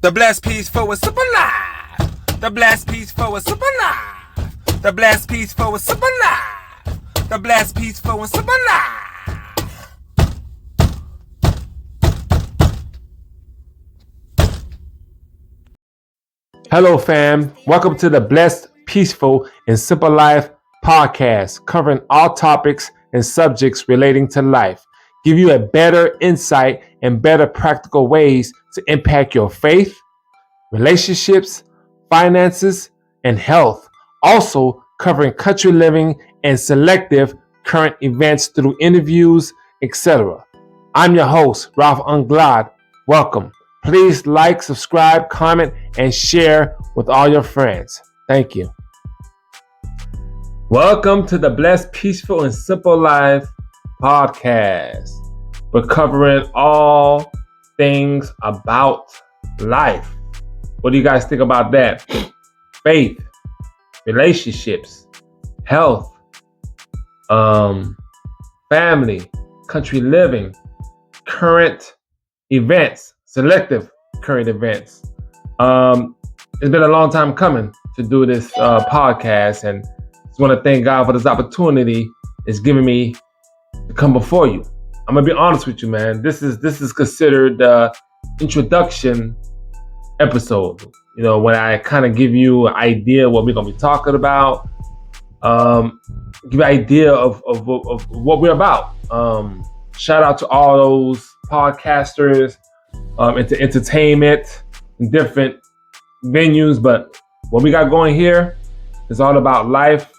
The blessed peaceful is super live. The blessed peaceful is super live. The blessed peaceful is super live. The blessed peaceful is super live. Hello, fam. Welcome to the Blessed, Peaceful, and Simple Life podcast, covering all topics and subjects relating to life. Give you a better insight and better practical ways to impact your faith, relationships, finances, and health. Also covering country living and selective current events through interviews, etc. I'm your host, Ralph Anglade. Welcome. Please like, subscribe, comment, and share with all your friends. Thank you. Welcome to the Blessed, Peaceful, and Simple Life podcast. We're covering all things about life. What do you guys think about that? Faith, relationships, health, family, country living, current events, selective current events. It's been a long time coming to do this podcast, and just want to thank God for this opportunity it's giving me to come before you. I'm gonna be honest with you, man. This is considered the introduction episode. You know, when I kind of give you an idea what we're gonna be talking about, give you an idea of what we're about. Shout out to all those podcasters into entertainment and different venues, but what we got going here is all about life.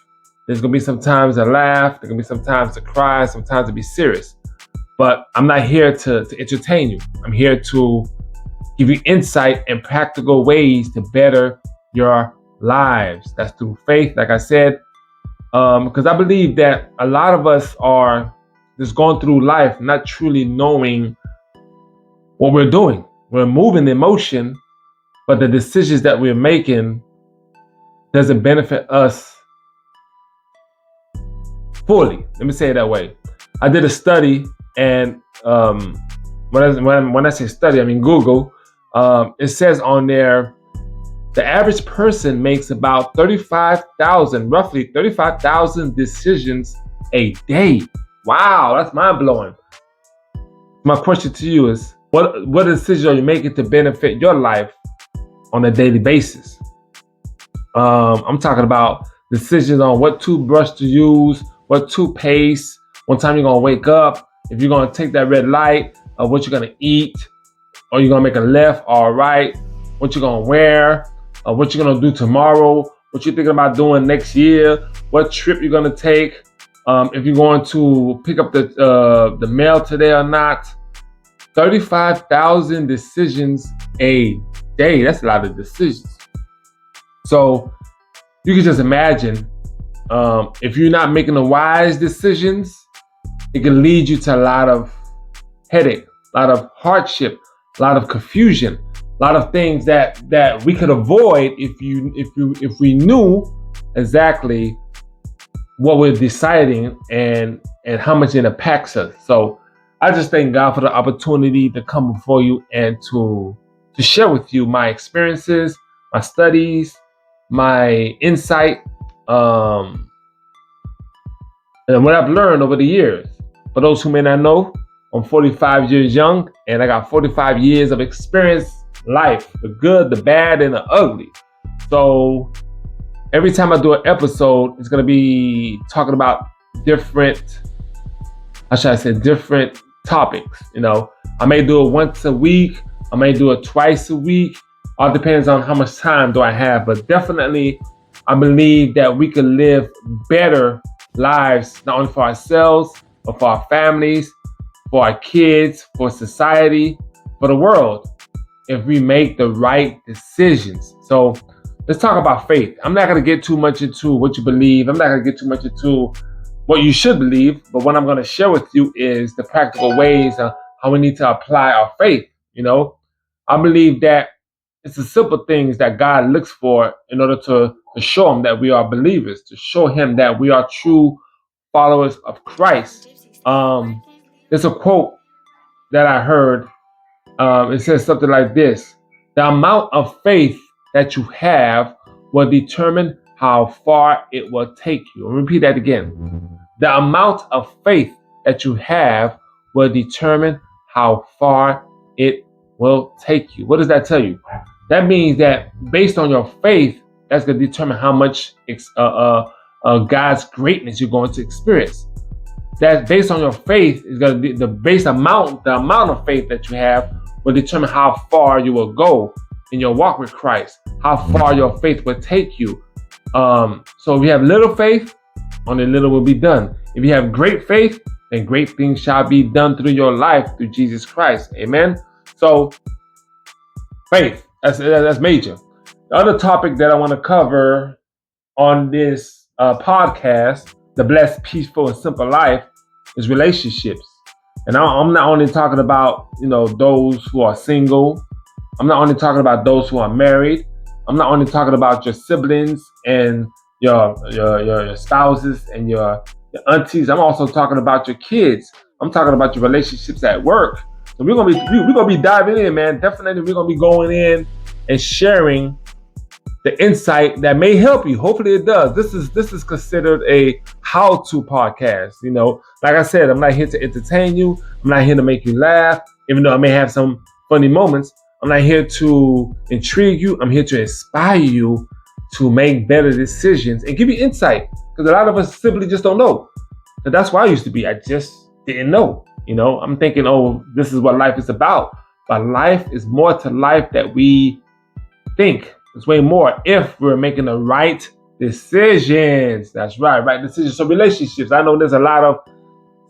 There's gonna be some times to laugh, there's gonna be some times to cry, sometimes to be serious. But I'm not here to entertain you. I'm here to give you insight and practical ways to better your lives. That's through faith, like I said, because I believe that a lot of us are just going through life not truly knowing what we're doing. We're moving in motion, but the decisions that we're making doesn't benefit us fully. Let me say it that way. I did a study, and when I say study, I mean Google. It says on there, the average person makes about roughly 35,000 decisions a day. Wow, that's mind blowing. My question to you is, what decisions are you making to benefit your life on a daily basis? I'm talking about decisions on what toothbrush to use, what toothpaste, what time you're gonna wake up, if you're gonna take that red light, what you're gonna eat, or you're gonna make a left or a right, what you're gonna wear, what you're gonna do tomorrow, what you're thinking about doing next year, what trip you're gonna take, if you're going to pick up the mail today or not. 35,000 decisions a day. That's a lot of decisions. So you can just imagine, if you're not making the wise decisions, it can lead you to a lot of headache, a lot of hardship, a lot of confusion, a lot of things that we could avoid if we knew exactly what we're deciding and how much it impacts us. So I just thank God for the opportunity to come before you and to share with you my experiences, my studies, my insight, and what I've learned over the years. For those who may not know, I'm 45 years young, and I got 45 years of experience life, the good, the bad, and the ugly. So every time I do an episode, it's going to be talking about different topics. You know, I may do it once a week, I may do it twice a week. All depends on how much time do I have. But definitely, I believe that we can live better lives, not only for ourselves, but for our families, for our kids, for society, for the world, if we make the right decisions. So let's talk about faith. I'm not going to get too much into what you believe. I'm not going to get too much into what you should believe. But what I'm going to share with you is the practical ways of how we need to apply our faith. You know, I believe that it's the simple things that God looks for in order to show him that we are believers, to show him that we are true followers of Christ. There's a quote that I heard. It says something like this: The amount of faith that you have will determine how far it will take you. I'll repeat that again. The amount of faith that you have will determine how far it will take you. What does that tell you? That means that based on your faith, that's going to determine how much God's greatness you're going to experience. That based on your faith is going to be the amount of faith that you have will determine how far you will go in your walk with Christ, how far your faith will take you. So if you have little faith, only little will be done. If you have great faith, then great things shall be done through your life through Jesus Christ. Amen. So faith, that's major. The other topic that I want to cover on this podcast, The Blessed, Peaceful, and Simple Life, is relationships. And I'm not only talking about, those who are single. I'm not only talking about those who are married. I'm not only talking about your siblings and your spouses and your aunties. I'm also talking about your kids. I'm talking about your relationships at work. So we're gonna be diving in, man. Definitely, we're gonna be going in and sharing the insight that may help you. Hopefully, it does. This is considered a how-to podcast. Like I said, I'm not here to entertain you. I'm not here to make you laugh, even though I may have some funny moments. I'm not here to intrigue you. I'm here to inspire you to make better decisions and give you insight. Because a lot of us simply just don't know. And that's where I used to be. I just didn't know. I'm thinking, oh, this is what life is about. But life is more to life that we think. It's way more if we're making the right decisions. That's right decisions. So relationships. I know there's a lot of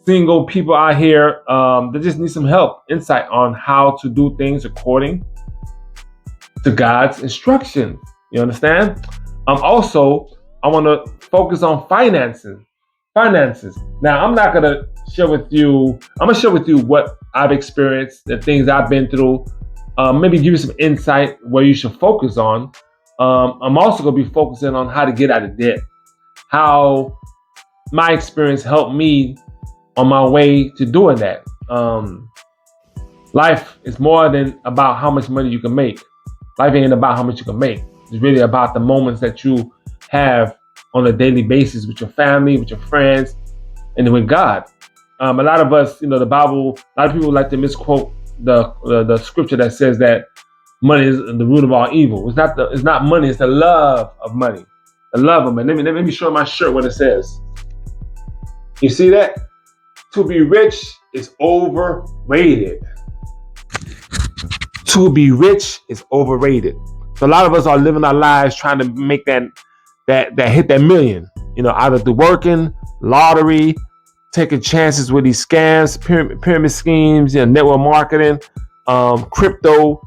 single people out here that just need some help, insight on how to do things according to God's instructions. You understand? Also, I want to focus on finances. Now, I'm not going to share with you. I'm going to share with you what I've experienced, the things I've been through. Maybe give you some insight where you should focus on. I'm also going to be focusing on how to get out of debt. How my experience helped me on my way to doing that. Life is more than about how much money you can make. Life ain't about how much you can make. It's really about the moments that you have on a daily basis with your family, with your friends, and with God. A lot of us, the Bible, a lot of people like to misquote the scripture that says that money is the root of all evil. It's not money, it's the love of money. The love of money. Let me show my shirt what it says. You see that? To be rich is overrated. To be rich is overrated. So a lot of us are living our lives trying to make that hit that million. Either through working, lottery, taking chances with these scams, pyramid schemes, network marketing, crypto.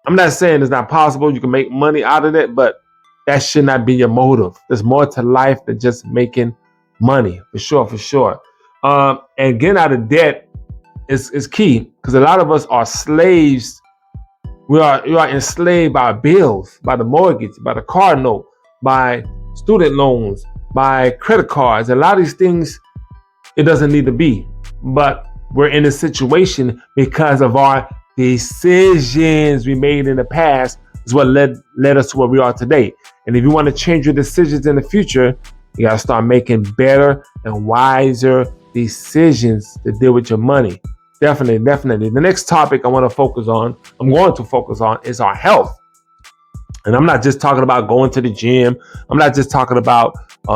I'm not saying it's not possible. You can make money out of it, but that should not be your motive. There's more to life than just making money, for sure. And getting out of debt is key, because a lot of us are slaves. We are enslaved by bills, by the mortgage, by the car note, by student loans, by credit cards. A lot of these things, it doesn't need to be. But we're in a situation because of our decisions we made in the past is what led us to where we are today. And if you want to change your decisions in the future, you got to start making better and wiser decisions to deal with your money. Definitely. The next topic I'm going to focus on is our health. And I'm not just talking about going to the gym. I'm not just talking about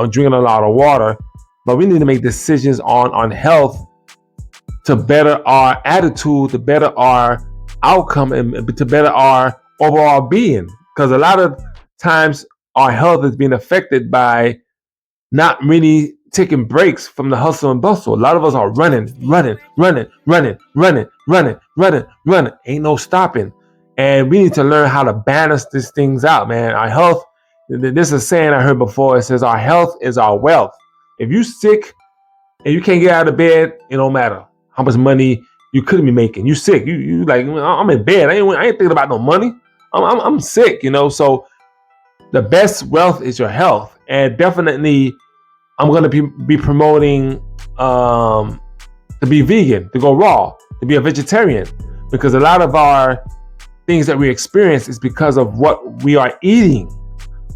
drinking a lot of water, but we need to make decisions on health to better our attitude, to better our outcome, and to better our overall being. Because a lot of times our health is being affected by not really taking breaks from the hustle and bustle. A lot of us are running. Ain't no stopping. And we need to learn how to balance these things out, man. Our health, this is a saying I heard before. It says our health is our wealth. If you're sick and you can't get out of bed, it don't matter how much money you could be making. You sick. You like, I'm in bed. I ain't thinking about no money. I'm sick, So the best wealth is your health. And definitely I'm going to be promoting to be vegan, to go raw, to be a vegetarian, because a lot of our things that we experience is because of what we are eating.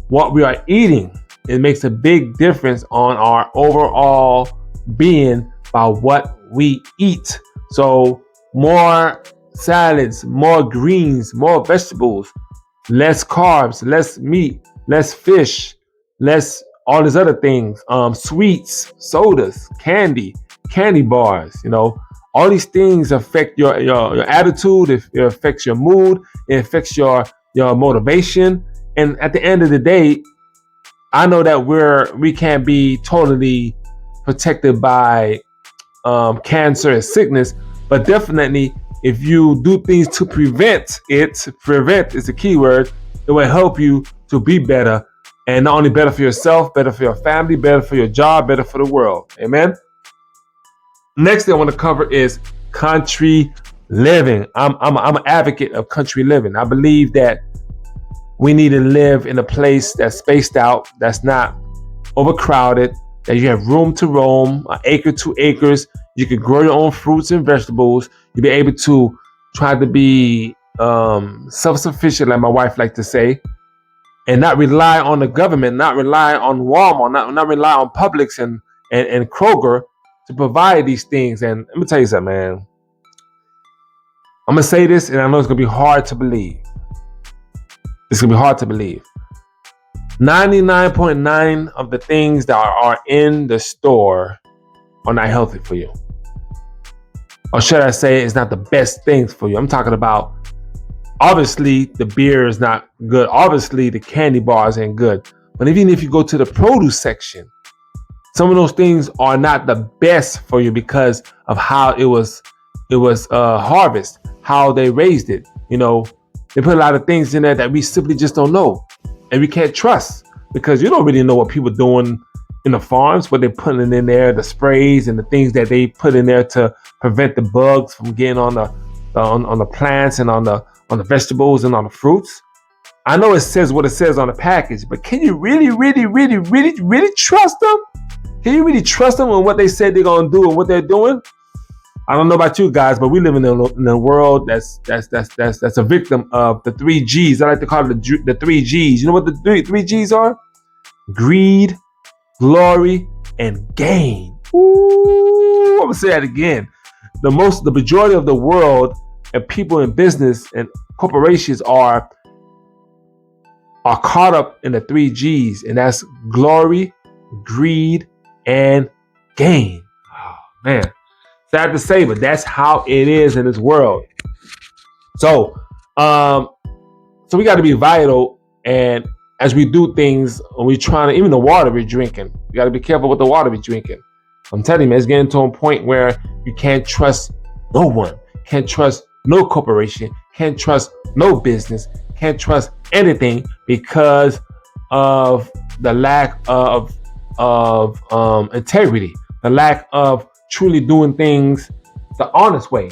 What we are eating, it makes a big difference on our overall being by what we eat. So more salads, more greens, more vegetables, less carbs, less meat, less fish, less all these other things, sweets, sodas, candy bars, all these things affect your attitude. It affects your mood. It affects your motivation. And at the end of the day, I know that we can't be totally protected by cancer and sickness, but definitely if you do things to prevent is the key word. It will help you to be better, and not only better for yourself, better for your family, better for your job, better for the world. Amen. Next thing I want to cover is country living. I'm an advocate of country living. I believe that we need to live in a place that's spaced out, that's not overcrowded, that you have room to roam, an acre, 2 acres. You can grow your own fruits and vegetables. You'll be able to try to be self-sufficient, like my wife likes to say, and not rely on the government, not rely on Walmart, not rely on Publix and Kroger to provide these things. And let me tell you something, man. I'm going to say this, and I know it's going to be hard to believe. It's going to be hard to believe. 99.9% of the things that are in the store are not healthy for you. Or should I say it's not the best things for you? I'm talking about, obviously, the beer is not good. Obviously, the candy bars ain't good. But even if you go to the produce section, some of those things are not the best for you because of how it was harvested, how they raised it. They put a lot of things in there that we simply just don't know. And we can't trust because you don't really know what people are doing in the farms, what they're putting in there, the sprays and the things that they put in there to prevent the bugs from getting on the plants and on the vegetables and on the fruits. I know it says what it says on the package, but can you really, really, really, really, really trust them? Can you really trust them on what they said they're gonna do and what they're doing? I don't know about you guys, but we live in a world that's a victim of the 3 G's. I like to call it the 3 G's. You know what the three G's are? Greed, glory, and gain. Ooh, I'm gonna say that again. The majority of the world and people in business and corporations are caught up in the 3 G's, and that's glory, greed, and gain. Oh man. Sad to say, but that's how it is in this world. So we got to be vital, and as we do things, we're trying to, even the water we're drinking, you got to be careful with the water we're drinking. I'm telling you, man, it's getting to a point where you can't trust no one, can't trust no corporation, can't trust no business, can't trust anything because of the lack of integrity, the lack of truly doing things the honest way.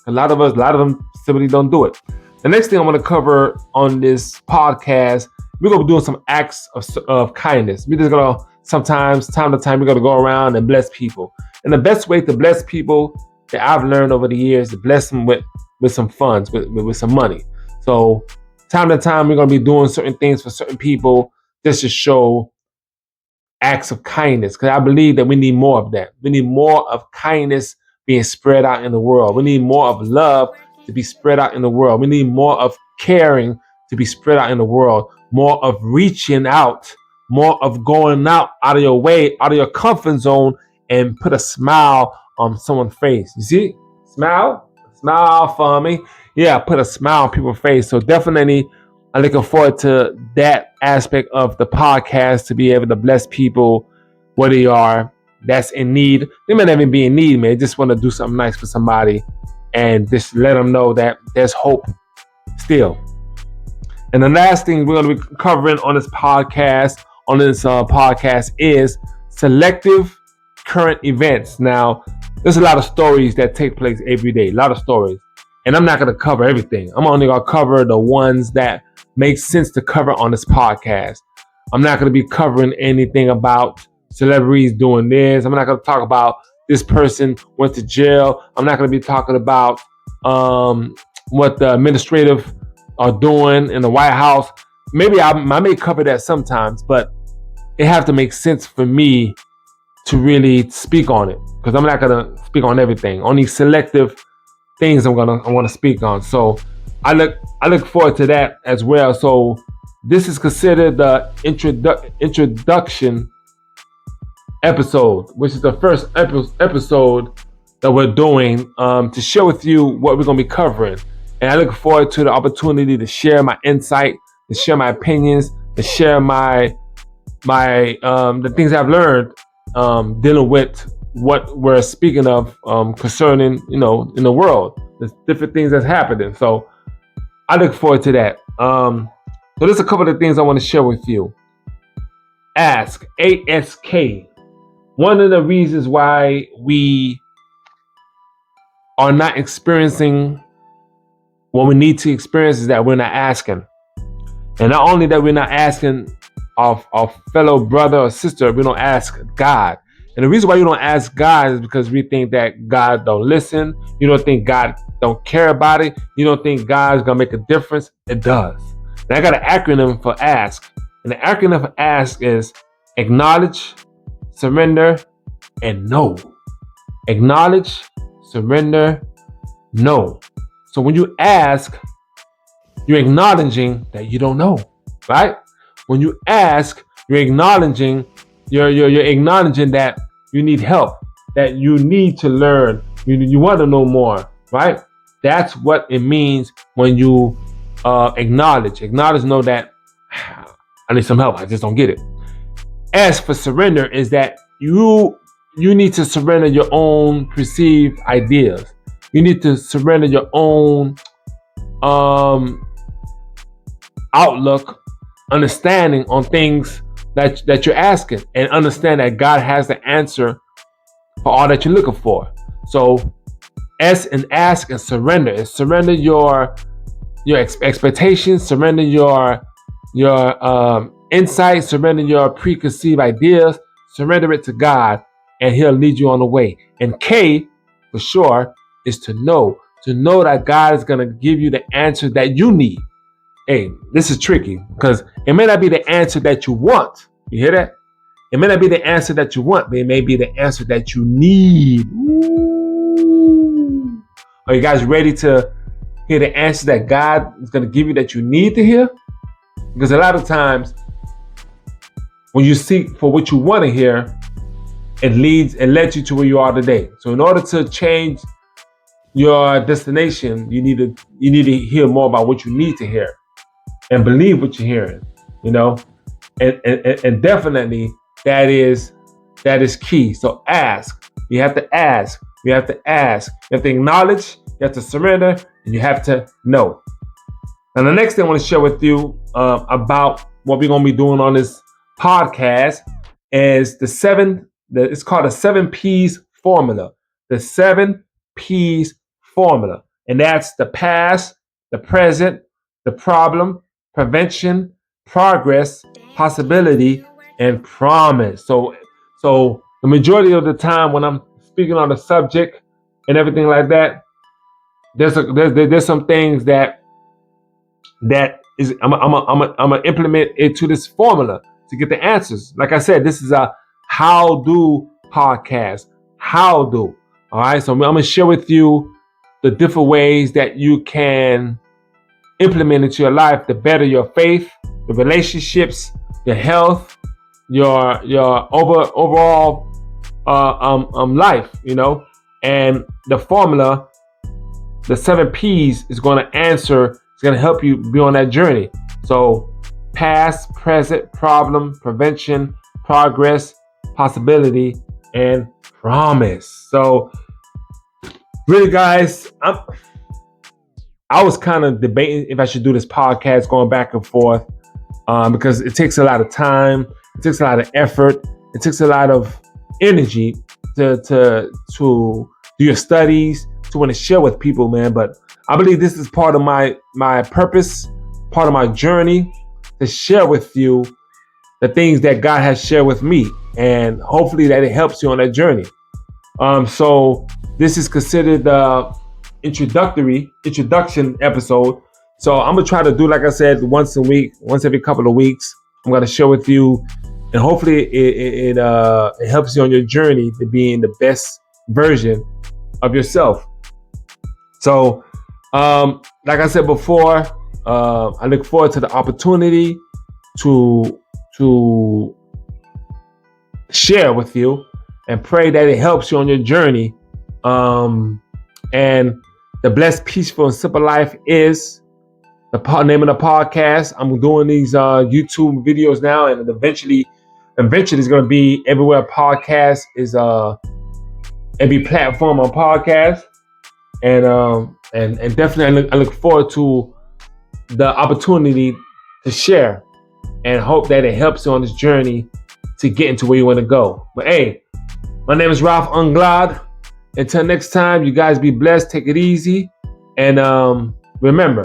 A lot of them simply don't do it. The next thing I want to cover on this podcast, we're going to be doing some acts of kindness. We're just going to sometimes, time to time, we're going to go around and bless people. And the best way to bless people that I've learned over the years, to bless them with some funds, with some money. So time to time, we're going to be doing certain things for certain people just to show acts of kindness, because I believe that we need more of that. We need more of kindness being spread out in the world. We need more of love to be spread out in the world. We need more of caring to be spread out in the world. More of reaching out, more of going out of your way, out of your comfort zone, and put a smile on someone's face. You see? Smile for me. Yeah, put a smile on people's face. So definitely, I'm looking forward to that aspect of the podcast, to be able to bless people where they are that's in need. They may not even be in need, man. They just want to do something nice for somebody and just let them know that there's hope still. And the last thing we're going to be covering on this podcast, is selective current events. Now, there's a lot of stories that take place every day, a lot of stories. And I'm not going to cover everything. I'm only going to cover the ones that make sense to cover on this podcast. I'm not going to be covering anything about celebrities doing this. I'm not going to talk about this person went to jail. I'm not going to be talking about what the administrative are doing in the White House. Maybe I may cover that sometimes, but it have to make sense for me to really speak on it, because I'm not gonna speak on everything. Only selective things I want to speak on. So I look forward to that as well. So this is considered the introduction episode, which is the first episode that we're doing to share with you what we're going to be covering. And I look forward to the opportunity to share my insight, to share my opinions, to share my the things I've learned dealing with what we're speaking of concerning, in the world, there's different things that's happening. So I look forward to that. So there's a couple of things I want to share with you. Ask, ASK. One of the reasons why we are not experiencing what we need to experience is that we're not asking. And not only that we're not asking our fellow brother or sister, we don't ask God. And the reason why you don't ask God is because we think that God don't listen. You don't think God don't care about it. You don't think God's gonna make a difference. It does. And I got an acronym for ask. And the acronym for ask is acknowledge, surrender, and know. Acknowledge, surrender, know. So when you ask, you're acknowledging that you don't know, right? When you ask, you're acknowledging you're acknowledging that you need help, that you need to learn, you want to know more, right? That's what it means when you acknowledge. Acknowledge, know that I need some help. I just don't get it. Ask for surrender is that you need to surrender your own perceived ideas. You need to surrender your own outlook, understanding on things that you're asking, and understand that God has the answer for all that you're looking for. So ask and surrender. And surrender your expectations, surrender your insight, surrender your preconceived ideas, surrender it to God, and He'll lead you on the way. And K, for sure, is to know that God is going to give you the answer that you need. Hey, this is tricky because it may not be the answer that you want. You hear that? It may not be the answer that you want, but it may be the answer that you need. Ooh. Are you guys ready to hear the answer that God is going to give you that you need to hear? Because a lot of times when you seek for what you want to hear, it led you to where you are today. So in order to change your destination, you need to hear more about what you need to hear and believe what you're hearing, and definitely that is key. So ask. You have to ask. You have to ask. You have to acknowledge. You have to surrender, and you have to know. And the next thing I want to share with you about what we're going to be doing on this podcast is it's called the 7 P's formula. The 7 P's formula. And that's the past, the present, the problem, prevention, progress, possibility, and promise. So the majority of the time when I'm speaking on the subject and everything like that, there's some things that is I'm gonna implement it to this formula to get the answers. Like I said, this is a how do podcast. How do. All right. So I'm gonna share with you the different ways that you can implement into your life to better your faith, your relationships, your health, your overall life, and the formula, the 7 P's is going to answer, it's going to help you be on that journey. So past, present, problem, prevention, progress, possibility, and promise. So really, guys, I was kind of debating if I should do this podcast, going back and forth, because it takes a lot of time, it takes a lot of effort, it takes a lot of energy to do your studies, to want to share with people, man. But I believe this is part of my purpose, part of my journey, to share with you the things that God has shared with me, and hopefully that it helps you on that journey. So this is considered the introduction episode. So I'm gonna try to do, like I said, once a week, once every couple of weeks. I'm gonna share with you, and hopefully it helps you on your journey to being the best version of yourself. So, like I said before, I look forward to the opportunity to share with you, and pray that it helps you on your journey. And the Blessed, Peaceful, and Simple Life is the name of the podcast. I'm doing these YouTube videos now, and eventually it's going to be everywhere podcast is, every platform on podcast. And definitely I look forward to the opportunity to share, and hope that it helps you on this journey to get into where you want to go. But hey, my name is Ralph Anglade. Until next time, you guys be blessed, take it easy, and remember,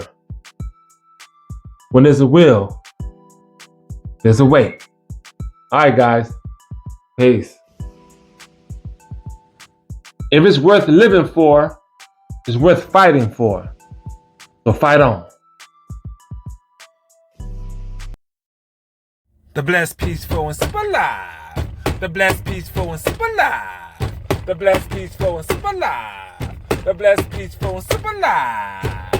when there's a will, there's a way. All right, guys. Peace. If it's worth living for, it's worth fighting for. So fight on. The Blessed, Peaceful, and Simple Life. The Blessed, Peaceful, and Simple Life. The Blessed, Peaceful, and Simple Life. The Blessed, Peaceful, and Simple Life.